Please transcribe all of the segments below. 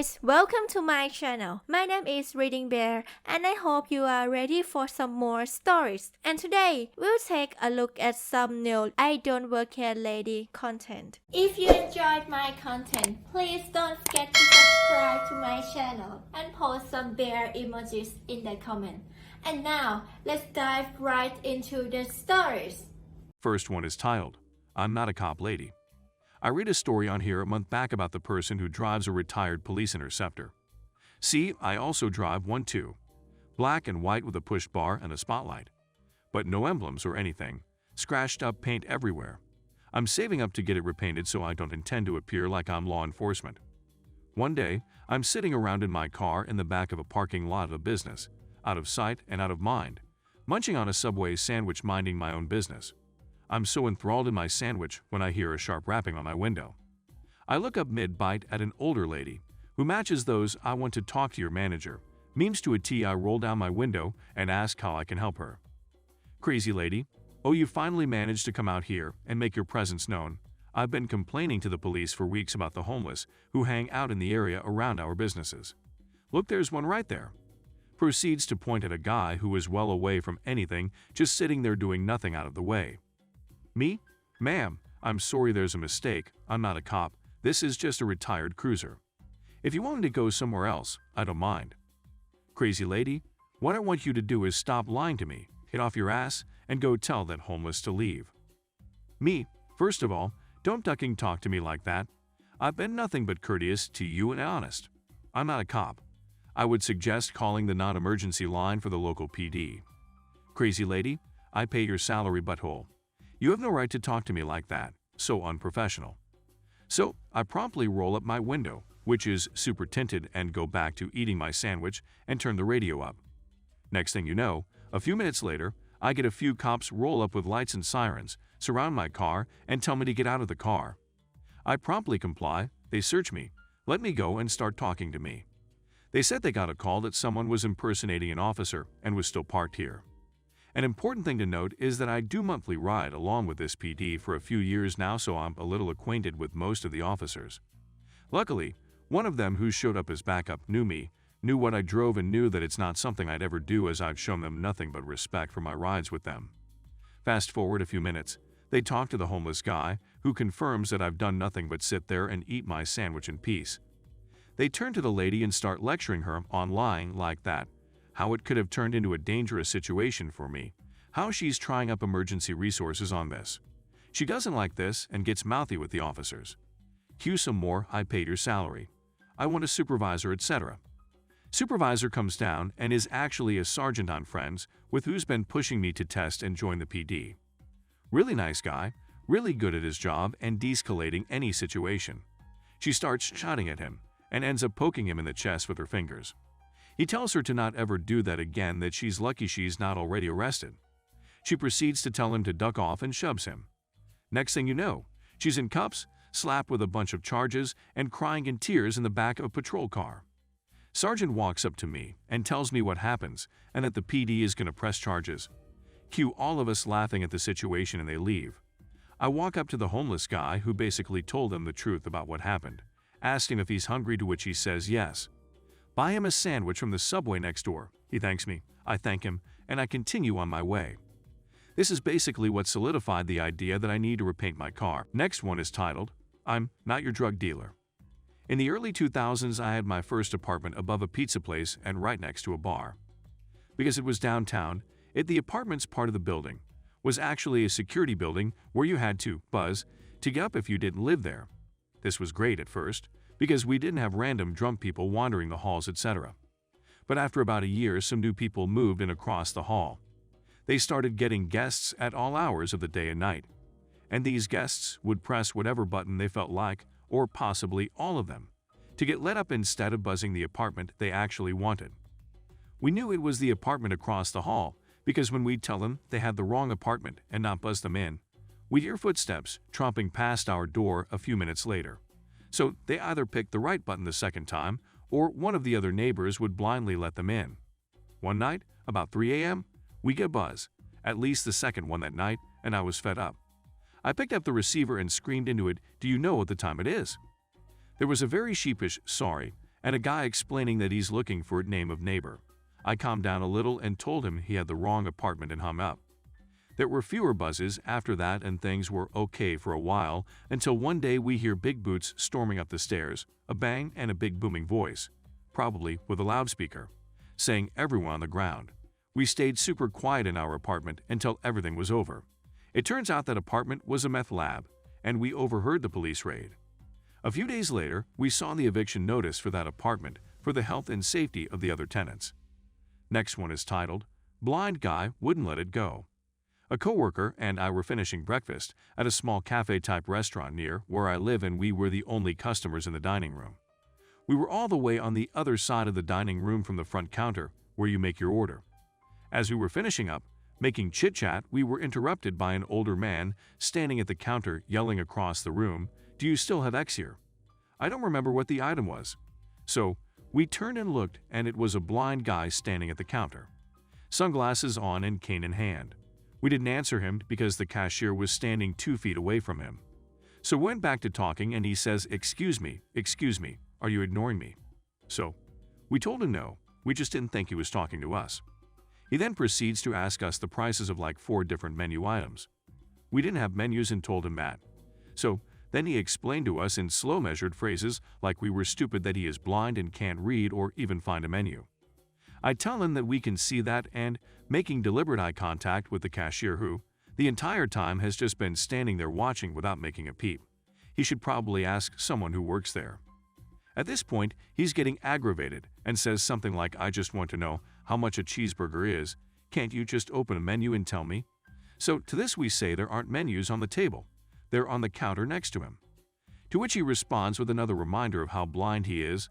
guys, welcome to my channel. My name is ReadingBear and I hope you are ready for some more stories. And today, we'll take a look at some new IDontWorkHereLady content. If you enjoyed my content, please don't forget to subscribe to my channel and post some bear emojis in the comment. And now, let's dive right into the stories. First one is titled, I'm Not a Cop Lady. I read a story on here a month back about the person who drives a retired police interceptor. See, I also drive one too. Black and white with a push bar and a spotlight. But no emblems or anything. Scratched up paint everywhere. I'm saving up to get it repainted so I don't intend to appear like I'm law enforcement. One day, I'm sitting around in my car in the back of a parking lot of a business, out of sight and out of mind, munching on a Subway sandwich minding my own business. I'm so enthralled in my sandwich when I hear a sharp rapping on my window. I look up mid-bite at an older lady who matches those "I want to talk to your manager" memes to a T. I roll down my window and ask how I can help her. Crazy lady, oh, you finally managed to come out here and make your presence known. I've been complaining to the police for weeks about the homeless who hang out in the area around our businesses. Look, there's one right there. Proceeds to point at a guy who is well away from anything, just sitting there doing nothing out of the way. Me? Ma'am, I'm sorry, there's a mistake. I'm not a cop. This is just a retired cruiser. If you wanted to go somewhere else, I don't mind. Crazy lady, what I want you to do is stop lying to me, get off your ass, and go tell that homeless to leave. Me, first of all, don't ducking talk to me like that. I've been nothing but courteous to you and honest. I'm not a cop. I would suggest calling the non-emergency line for the local PD. Crazy lady, I pay your salary, butthole. You have no right to talk to me like that, so unprofessional. So, I promptly roll up my window, which is super tinted, and go back to eating my sandwich and turn the radio up. Next thing you know, a few minutes later, I get a few cops roll up with lights and sirens, surround my car, and tell me to get out of the car. I promptly comply, they search me, let me go, and start talking to me. They said they got a call that someone was impersonating an officer and was still parked here. An important thing to note is that I do monthly ride along with this PD for a few years now, so I'm a little acquainted with most of the officers. Luckily, one of them who showed up as backup knew me, knew what I drove, and knew that it's not something I'd ever do, as I've shown them nothing but respect for my rides with them. Fast forward a few minutes, they talk to the homeless guy, who confirms that I've done nothing but sit there and eat my sandwich in peace. They turn to the lady and start lecturing her on lying like that, how it could have turned into a dangerous situation for me, how she's trying up emergency resources on this. She doesn't like this and gets mouthy with the officers. Cue some more, I paid your salary. I want a supervisor, etc. Supervisor comes down and is actually a sergeant on friends with who's been pushing me to test and join the PD. Really nice guy, really good at his job and de-escalating any situation. She starts shouting at him and ends up poking him in the chest with her fingers. He tells her to not ever do that again, that she's lucky she's not already arrested. She proceeds to tell him to duck off and shoves him. Next thing you know, she's in cuffs, slapped with a bunch of charges, and crying in tears in the back of a patrol car. Sergeant walks up to me and tells me what happens and that the PD is going to press charges. Cue all of us laughing at the situation, and they leave. I walk up to the homeless guy who basically told them the truth about what happened, asked him if he's hungry, to which he says yes. Buy him a sandwich from the Subway next door. He thanks me, I thank him, and I continue on my way. This is basically what solidified the idea that I need to repaint my car. Next one is titled, I'm Not Your Drug Dealer. In the early 2000s, I had my first apartment above a pizza place and right next to a bar. Because it was downtown, the apartment's part of the building was actually a security building where you had to buzz to get up if you didn't live there. This was great at first, because we didn't have random drunk people wandering the halls, etc. But after about a year, some new people moved in across the hall. They started getting guests at all hours of the day and night, and these guests would press whatever button they felt like, or possibly all of them, to get let up instead of buzzing the apartment they actually wanted. We knew it was the apartment across the hall, because when we'd tell them they had the wrong apartment and not buzz them in, we'd hear footsteps tromping past our door a few minutes later. So they either picked the right button the second time, or one of the other neighbors would blindly let them in. One night, about 3 a.m., we get a buzz, at least the second one that night, and I was fed up. I picked up the receiver and screamed into it, "Do you know what the time it is?" There was a very sheepish "sorry," and a guy explaining that he's looking for a name of neighbor. I calmed down a little and told him he had the wrong apartment and hung up. There were fewer buzzes after that and things were okay for a while until one day we hear big boots storming up the stairs, a bang and a big booming voice, probably with a loudspeaker, saying everyone on the ground. We stayed super quiet in our apartment until everything was over. It turns out that apartment was a meth lab, and we overheard the police raid. A few days later, we saw the eviction notice for that apartment for the health and safety of the other tenants. Next one is titled, Blind Guy Wouldn't Let It Go. A coworker and I were finishing breakfast at a small cafe-type restaurant near where I live and we were the only customers in the dining room. We were all the way on the other side of the dining room from the front counter where you make your order. As we were finishing up, making chit-chat, we were interrupted by an older man standing at the counter yelling across the room, "Do you still have X here?" I don't remember what the item was. So, we turned and looked and it was a blind guy standing at the counter. Sunglasses on and cane in hand. We didn't answer him because the cashier was standing 2 feet away from him. So we went back to talking and he says, excuse me, are you ignoring me?" So, we told him no, we just didn't think he was talking to us. He then proceeds to ask us the prices of like 4 different menu items. We didn't have menus and told him that. So, then he explained to us in slow measured phrases like we were stupid that he is blind and can't read or even find a menu. I tell him that we can see that and making deliberate eye contact with the cashier who, the entire time has just been standing there watching without making a peep. He should probably ask someone who works there. At this point, he's getting aggravated and says something like, "I just want to know how much a cheeseburger is. Can't you just open a menu and tell me?" So to this we say there aren't menus on the table. They're on the counter next to him. To which he responds with another reminder of how blind he is.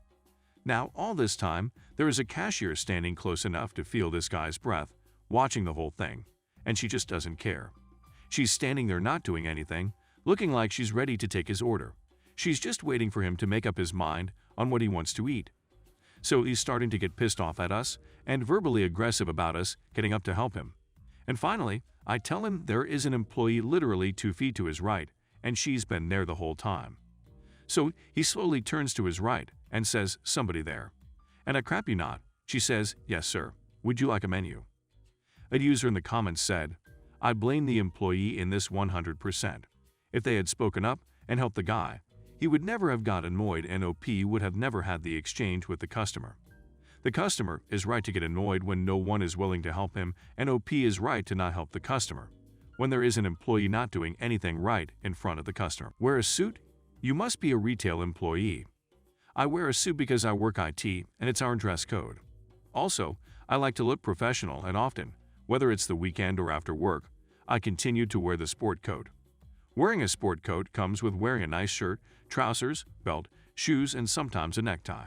Now, all this time, there is a cashier standing close enough to feel this guy's breath, watching the whole thing, and she just doesn't care. She's standing there not doing anything, looking like she's ready to take his order. She's just waiting for him to make up his mind on what he wants to eat. So he's starting to get pissed off at us and verbally aggressive about us getting up to help him. And finally, I tell him there is an employee literally 2 feet to his right, and she's been there the whole time. So he slowly turns to his right and says, "Somebody there." And I crap you not, she says, "Yes, sir. Would you like a menu?" A user in the comments said, "I blame the employee in this 100%. If they had spoken up and helped the guy, he would never have got annoyed and OP would have never had the exchange with the customer. The customer is right to get annoyed when no one is willing to help him, and OP is right to not help the customer when there is an employee not doing anything right in front of the customer. Wear a suit? You must be a retail employee. I wear a suit because I work IT and it's our dress code. Also, I like to look professional and often, whether it's the weekend or after work, I continue to wear the sport coat. Wearing a sport coat comes with wearing a nice shirt, trousers, belt, shoes, and sometimes a necktie.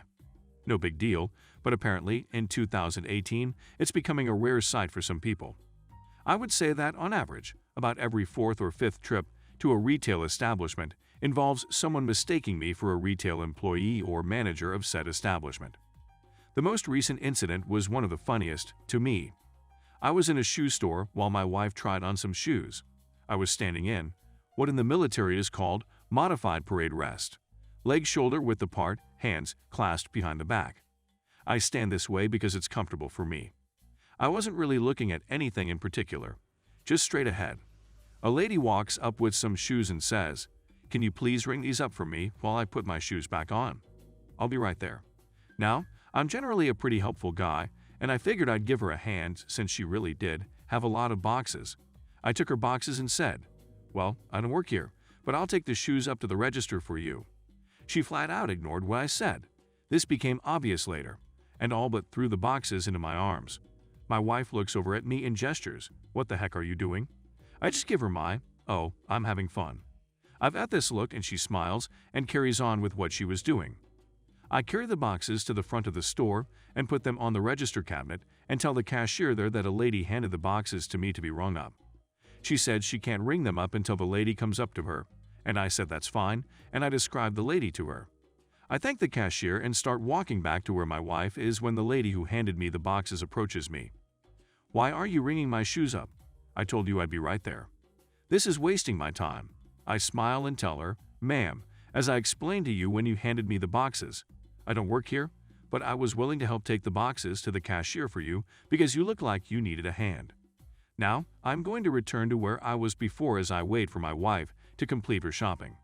No big deal, but apparently in 2018, it's becoming a rare sight for some people. I would say that on average, about every 4th or 5th trip to a retail establishment involves someone mistaking me for a retail employee or manager of said establishment. The most recent incident was one of the funniest to me. I was in a shoe store while my wife tried on some shoes. I was standing in what in the military is called modified parade rest. Leg shoulder width apart, hands clasped behind the back. I stand this way because it's comfortable for me. I wasn't really looking at anything in particular, just straight ahead. A lady walks up with some shoes and says, "Can you please ring these up for me while I put my shoes back on? I'll be right there." Now, I'm generally a pretty helpful guy, and I figured I'd give her a hand since she really did have a lot of boxes. I took her boxes and said, "Well, I don't work here, but I'll take the shoes up to the register for you." She flat out ignored what I said. This became obvious later, and all but threw the boxes into my arms. My wife looks over at me and gestures, "What the heck are you doing?" I just give her my, "Oh, I'm having fun." I've at this look and she smiles and carries on with what she was doing. I carry the boxes to the front of the store and put them on the register cabinet and tell the cashier there that a lady handed the boxes to me to be rung up. She said she can't ring them up until the lady comes up to her, and I said that's fine, and I described the lady to her. I thank the cashier and start walking back to where my wife is when the lady who handed me the boxes approaches me. "Why are you ringing my shoes up? I told you I'd be right there." "This is wasting my time." I smile and tell her, "Ma'am, as I explained to you when you handed me the boxes, I don't work here, but I was willing to help take the boxes to the cashier for you because you look like you needed a hand. Now, I'm going to return to where I was before as I wait for my wife to complete her shopping."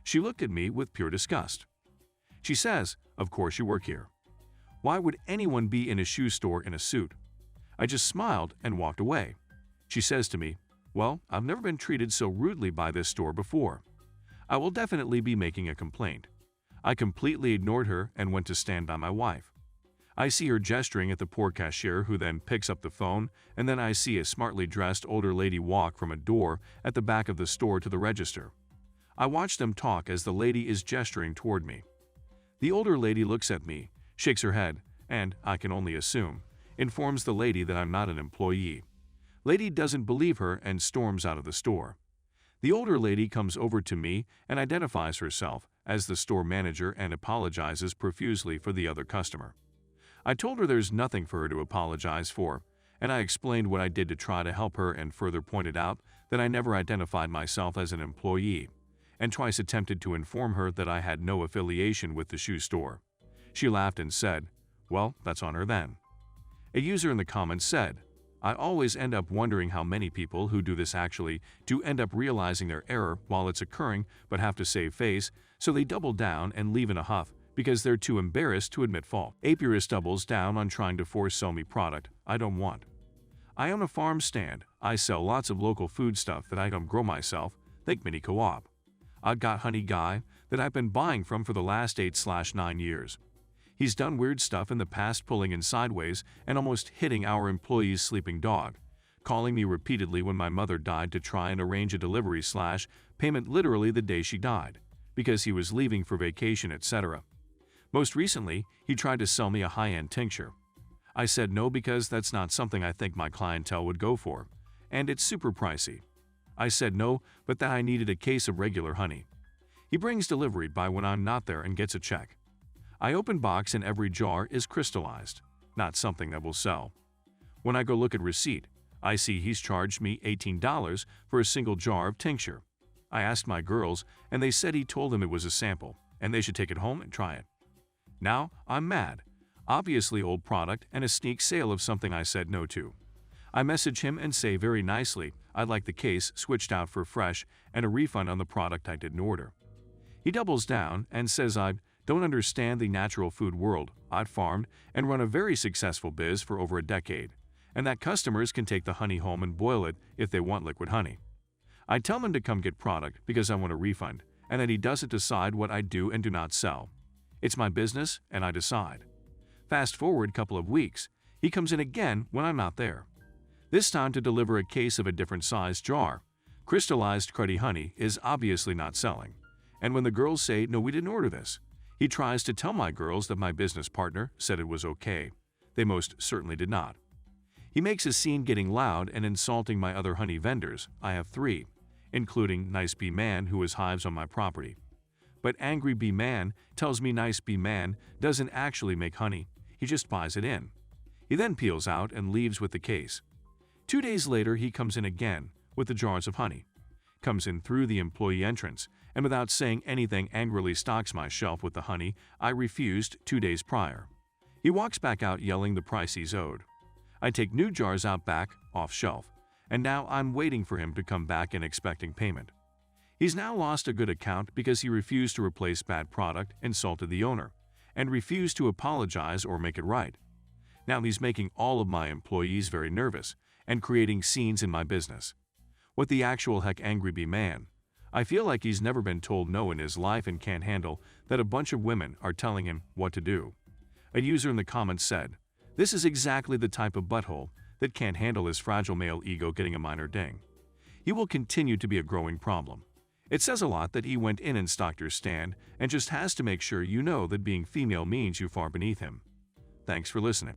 She looked at me with pure disgust. She says, "Of course you work here. Why would anyone be in a shoe store in a suit?" I just smiled and walked away. She says to me, "Well, I've never been treated so rudely by this store before. I will definitely be making a complaint." I completely ignored her and went to stand by my wife. I see her gesturing at the poor cashier, who then picks up the phone, and then I see a smartly dressed older lady walk from a door at the back of the store to the register. I watch them talk as the lady is gesturing toward me. The older lady looks at me, shakes her head, and, I can only assume, informs the lady that I'm not an employee. Lady doesn't believe her and storms out of the store. The older lady comes over to me and identifies herself as the store manager and apologizes profusely for the other customer. I told her there's nothing for her to apologize for, and I explained what I did to try to help her and further pointed out that I never identified myself as an employee, and twice attempted to inform her that I had no affiliation with the shoe store. She laughed and said, "Well, that's on her then." A user in the comments said, "I always end up wondering how many people who do this actually do end up realizing their error while it's occurring but have to save face, so they double down and leave in a huff because they're too embarrassed to admit fault." Apiarist doubles down on trying to force sell me product I don't want. I own a farm stand. I sell lots of local food stuff that I don't grow myself, think mini co-op. I've got honey guy that I've been buying from for the last 8/9 years. He's done weird stuff in the past, pulling in sideways and almost hitting our employee's sleeping dog, calling me repeatedly when my mother died to try and arrange a delivery/payment literally the day she died, because he was leaving for vacation, etc. Most recently, he tried to sell me a high-end tincture. I said no because that's not something I think my clientele would go for, and it's super pricey. I said no, but that I needed a case of regular honey. He brings delivery by when I'm not there and gets a check. I open box and every jar is crystallized, not something that will sell. When I go look at receipt, I see he's charged me $18 for a single jar of tincture. I asked my girls, and they said he told them it was a sample, and they should take it home and try it. Now, I'm mad. Obviously old product and a sneak sale of something I said no to. I message him and say very nicely I'd like the case switched out for fresh and a refund on the product I didn't order. He doubles down and says I don't understand the natural food world. I've farmed and run a very successful biz for over a decade, and that customers can take the honey home and boil it if they want liquid honey. I tell him to come get product because I want a refund, and that he doesn't decide what I do and do not sell. It's my business, and I decide. Fast forward a couple of weeks, he comes in again when I'm not there. This time to deliver a case of a different size jar. Crystallized cruddy honey is obviously not selling, and when the girls say, "No, we didn't order this," he tries to tell my girls that my business partner said it was okay. They most certainly did not. He makes a scene getting loud and insulting my other honey vendors. I have 3, including Nice Bee Man, who has hives on my property. But Angry Bee Man tells me Nice Bee Man doesn't actually make honey, he just buys it in. He then peels out and leaves with the case. 2 days later, he comes in again with the jars of honey. Comes in through the employee entrance, and without saying anything angrily stocks my shelf with the honey I refused 2 days prior. He walks back out yelling the price he's owed. I take new jars out back, off shelf, and now I'm waiting for him to come back and expecting payment. He's now lost a good account because he refused to replace bad product, insulted the owner, and refused to apologize or make it right. Now he's making all of my employees very nervous and creating scenes in my business. What the actual heck, Angry Bee Man? I feel like he's never been told no in his life and can't handle that a bunch of women are telling him what to do. A user in the comments said, "This is exactly the type of butthole that can't handle his fragile male ego getting a minor ding. He will continue to be a growing problem. It says a lot that he went in and stocked your stand and just has to make sure you know that being female means you far beneath him." Thanks for listening.